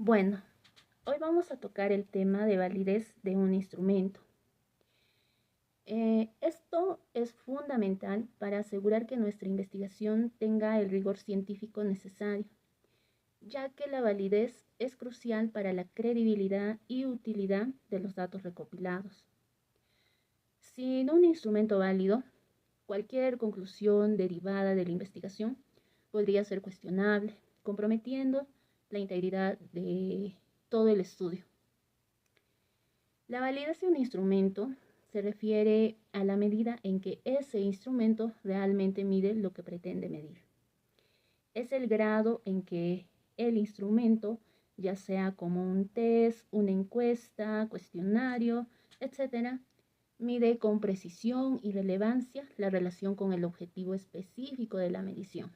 Bueno, hoy vamos a tocar el tema de validez de un instrumento. Esto es fundamental para asegurar que nuestra investigación tenga el rigor científico necesario, ya que la validez es crucial para la credibilidad y utilidad de los datos recopilados. Sin un instrumento válido, cualquier conclusión derivada de la investigación podría ser cuestionable, comprometiendo la integridad de todo el estudio. La validez de un instrumento se refiere a la medida en que ese instrumento realmente mide lo que pretende medir. Es el grado en que el instrumento, ya sea como un test, una encuesta, cuestionario, etc., mide con precisión y relevancia la relación con el objetivo específico de la medición.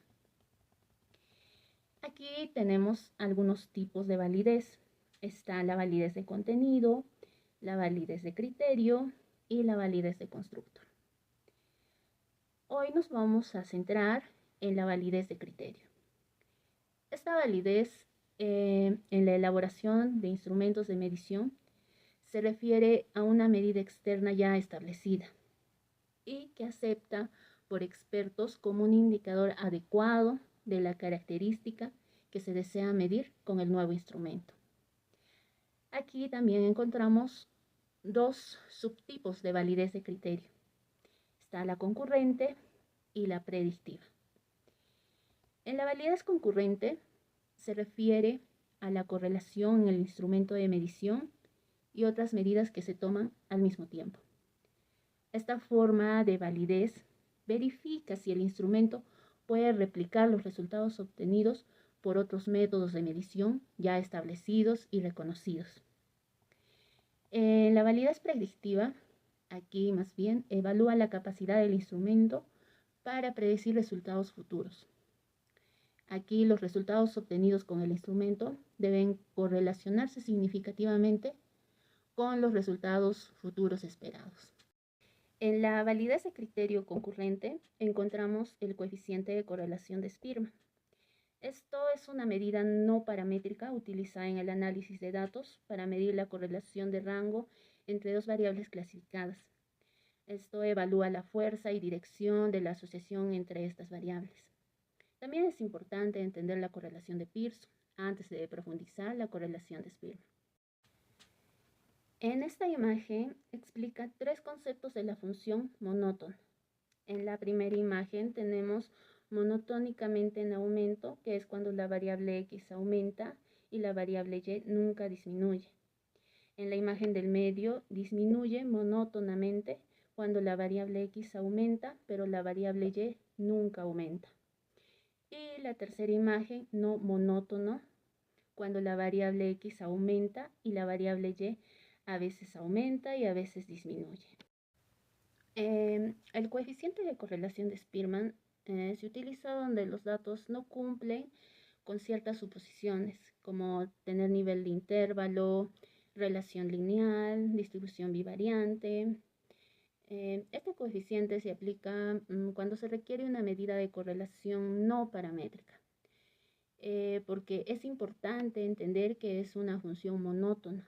Aquí tenemos algunos tipos de validez. Está la validez de contenido, la validez de criterio y la validez de constructor. Hoy nos vamos a centrar en la validez de criterio. Esta validez en la elaboración de instrumentos de medición se refiere a una medida externa ya establecida y que acepta por expertos como un indicador adecuado de la característica que se desea medir con el nuevo instrumento. Aquí también encontramos dos subtipos de validez de criterio. Está la concurrente y la predictiva. En la validez concurrente se refiere a la correlación en el instrumento de medición y otras medidas que se toman al mismo tiempo. Esta forma de validez verifica si el instrumento puede replicar los resultados obtenidos por otros métodos de medición ya establecidos y reconocidos. La validez predictiva, aquí más bien, evalúa la capacidad del instrumento para predecir resultados futuros. Aquí los resultados obtenidos con el instrumento deben correlacionarse significativamente con los resultados futuros esperados. En la validez de criterio concurrente encontramos el coeficiente de correlación de Spearman. Esto es una medida no paramétrica utilizada en el análisis de datos para medir la correlación de rango entre dos variables clasificadas. Esto evalúa la fuerza y dirección de la asociación entre estas variables. También es importante entender la correlación de Pearson antes de profundizar la correlación de Spearman. En esta imagen explica tres conceptos de la función monótona. En la primera imagen tenemos monotónicamente en aumento, que es cuando la variable x aumenta y la variable y nunca disminuye. En la imagen del medio disminuye monótonamente cuando la variable x aumenta, pero la variable y nunca aumenta. Y la tercera imagen no monótono, cuando la variable x aumenta y la variable y a veces aumenta y a veces disminuye. El coeficiente de correlación de Spearman se utiliza donde los datos no cumplen con ciertas suposiciones, como tener nivel de intervalo, relación lineal, distribución bivariante. Este coeficiente se aplica cuando se requiere una medida de correlación no paramétrica, porque es importante entender que es una función monótona,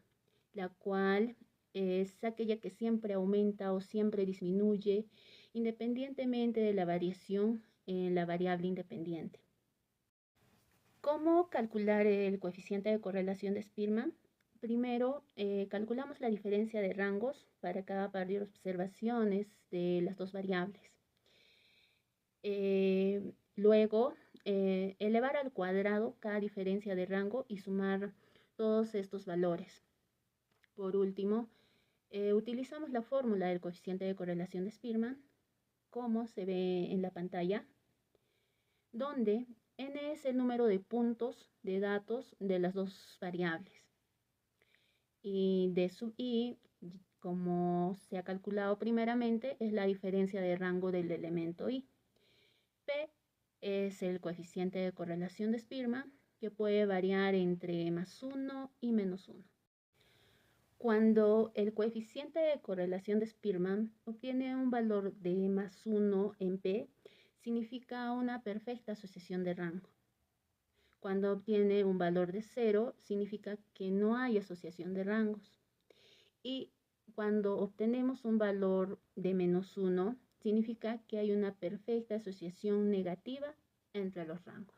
la cual es aquella que siempre aumenta o siempre disminuye, independientemente de la variación en la variable independiente. ¿Cómo calcular el coeficiente de correlación de Spearman? Primero, calculamos la diferencia de rangos para cada par de observaciones de las dos variables. Luego, elevar al cuadrado cada diferencia de rango y sumar todos estos valores. Por último, utilizamos la fórmula del coeficiente de correlación de Spearman, como se ve en la pantalla, donde n es el número de puntos de datos de las dos variables. Y como se ha calculado primeramente, es la diferencia de rango del elemento i. P es el coeficiente de correlación de Spearman, que puede variar entre +1 y -1. Cuando el coeficiente de correlación de Spearman obtiene un valor de +1 en P, significa una perfecta asociación de rango. Cuando obtiene un valor de 0, significa que no hay asociación de rangos. Y cuando obtenemos un valor de -1, significa que hay una perfecta asociación negativa entre los rangos.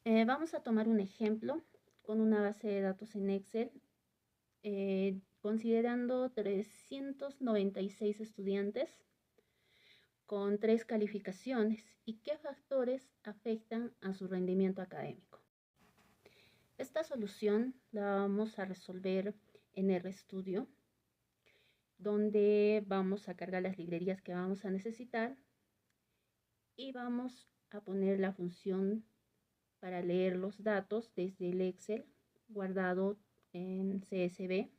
Vamos a tomar un ejemplo con una base de datos en Excel, considerando 396 estudiantes con 3 calificaciones y qué factores afectan a su rendimiento académico. Esta solución la vamos a resolver en RStudio, donde vamos a cargar las librerías que vamos a necesitar y vamos a poner la función para leer los datos desde el Excel guardado en CSV.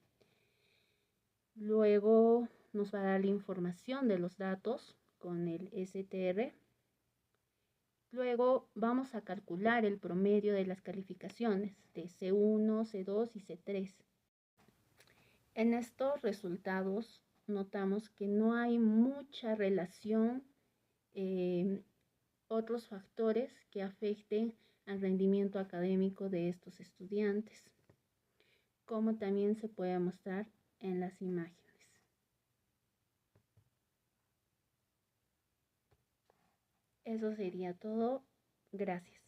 Luego nos va a dar la información de los datos con el str. Luego vamos a calcular el promedio de las calificaciones de C1, C2 y C3. En estos resultados notamos que no hay mucha relación, otros factores que afecten al rendimiento académico de estos estudiantes, como también se puede mostrar en las imágenes. Eso sería todo. Gracias.